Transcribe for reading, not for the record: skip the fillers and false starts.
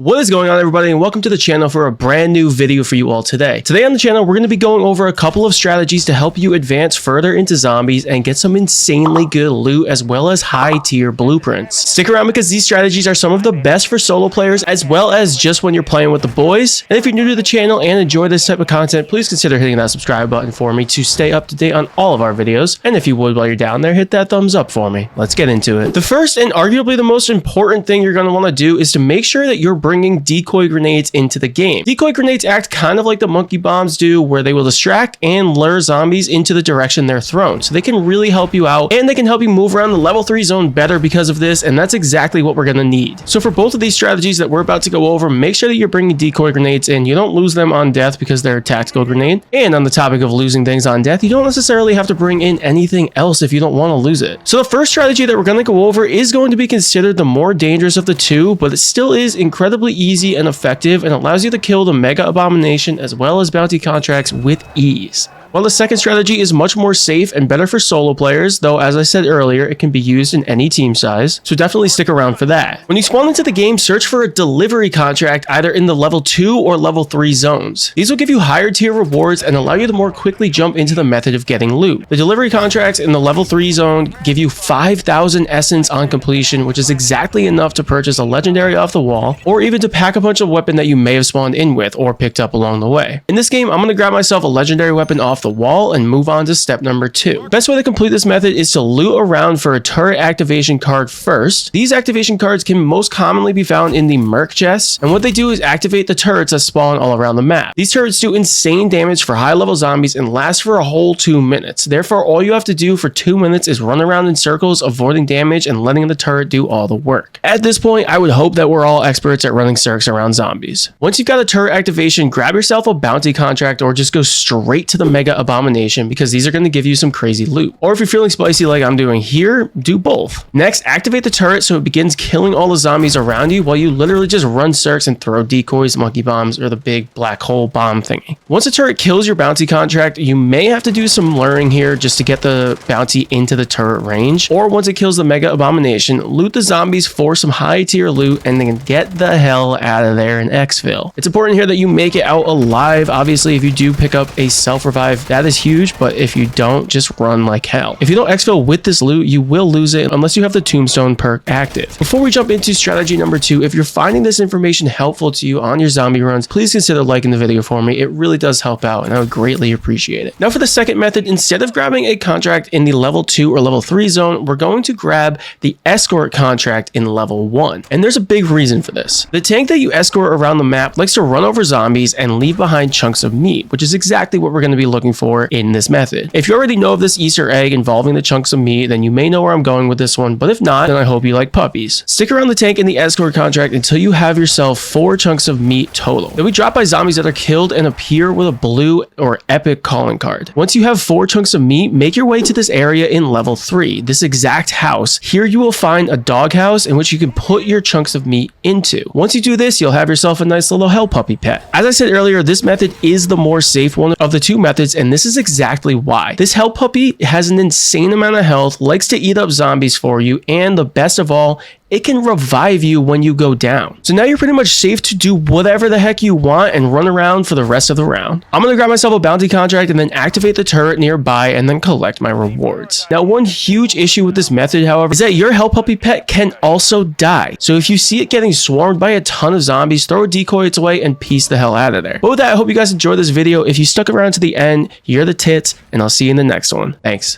What is going on, everybody, and welcome to the channel for a brand new video for you all today. Today on the channel, we're going to be going over a couple of strategies to help you advance further into zombies and get some insanely good loot as well as high tier blueprints. Stick around because these strategies are some of the best for solo players as well as just when you're playing with the boys. And if you're new to the channel and enjoy this type of content, please consider hitting that subscribe button for me to stay up to date on all of our videos. And if you would, while you're down there, hit that thumbs up for me. Let's get into it. The first and arguably the most important thing you're going to want to do is to make sure that you're bringing decoy grenades into the game. Decoy grenades act kind of like the monkey bombs do, where they will distract and lure zombies into the direction they're thrown. So they can really help you out and they can help you move around the level 3 zone better because of this, and that's exactly what we're going to need. So for both of these strategies that we're about to go over, make sure that you're bringing decoy grenades in. You don't lose them on death because they're a tactical grenade. And on the topic of losing things on death, you don't necessarily have to bring in anything else if you don't want to lose it. So the first strategy that we're going to go over is going to be considered the more dangerous of the two, but it still is incredibly easy and effective and allows you to kill the mega abomination as well as bounty contracts with ease. While the second strategy is much more safe and better for solo players, though as I said earlier, it can be used in any team size, so definitely stick around for that. When you spawn into the game, search for a delivery contract either in the level 2 or level 3 zones. These will give you higher tier rewards and allow you to more quickly jump into the method of getting loot. The delivery contracts in the level 3 zone give you 5,000 essence on completion, which is exactly enough to purchase a legendary off the wall, or even to pack a bunch of weapon that you may have spawned in with or picked up along the way. In this game, I'm going to grab myself a legendary weapon off the wall and move on to step number 2. Best way to complete this method is to loot around for a turret activation card first. These activation cards can most commonly be found in the merc chests, and what they do is activate the turrets that spawn all around the map. These turrets do insane damage for high level zombies and last for a whole 2 minutes. Therefore, all you have to do for 2 minutes is run around in circles, avoiding damage and letting the turret do all the work. At this point, I would hope that we're all experts at running circs around zombies. Once you've got a turret activation, grab yourself a bounty contract or just go straight to the mega abomination, because these are going to give you some crazy loot. Or if you're feeling spicy like I'm doing here, do both. Next, activate the turret so it begins killing all the zombies around you while you literally just run circs and throw decoys, monkey bombs, or the big black hole bomb thingy. Once the turret kills your bounty contract, you may have to do some luring here just to get the bounty into the turret range, or once it kills the mega abomination, loot the zombies for some high tier loot and then get the hell out of there in exfil. It's important here that you make it out alive. Obviously, if you do pick up a self-revive, that is huge, but if you don't, just run like hell. If you don't exfil with this loot, you will lose it unless you have the tombstone perk active. Before we jump into strategy number 2, if you're finding this information helpful to you on your zombie runs, please consider liking the video for me. It really does help out and I would greatly appreciate it. Now for the second method, instead of grabbing a contract in the level 2 or level 3 zone, we're going to grab the escort contract in level 1. And there's a big reason for this. The tank that you escort around the map likes to run over zombies and leave behind chunks of meat, which is exactly what we're going to be looking for in this method. If you already know of this Easter egg involving the chunks of meat, then you may know where I'm going with this one, but if not, then I hope you like puppies. Stick around the tank in the escort contract until you have yourself 4 chunks of meat total. They'll be dropped by zombies that are killed and appear with a blue or epic calling card. Once you have 4 chunks of meat, make your way to this area in level 3, this exact house. Here you will find a doghouse in which you can put your chunks of meat into. Once you do this, you'll have yourself a nice little hell puppy pet. As I said earlier, this method is the more safe one of the 2 methods, and this is exactly why. This hell puppy has an insane amount of health, likes to eat up zombies for you, and the best of all, it can revive you when you go down. So now you're pretty much safe to do whatever the heck you want and run around for the rest of the round. I'm going to grab myself a bounty contract and then activate the turret nearby and then collect my rewards. Now, one huge issue with this method, however, is that your hell puppy pet can also die. So if you see it getting swarmed by a ton of zombies, throw a decoy its way and peace the hell out of there. But with that, I hope you guys enjoyed this video. If you stuck around to the end, you're the tits, and I'll see you in the next one. Thanks.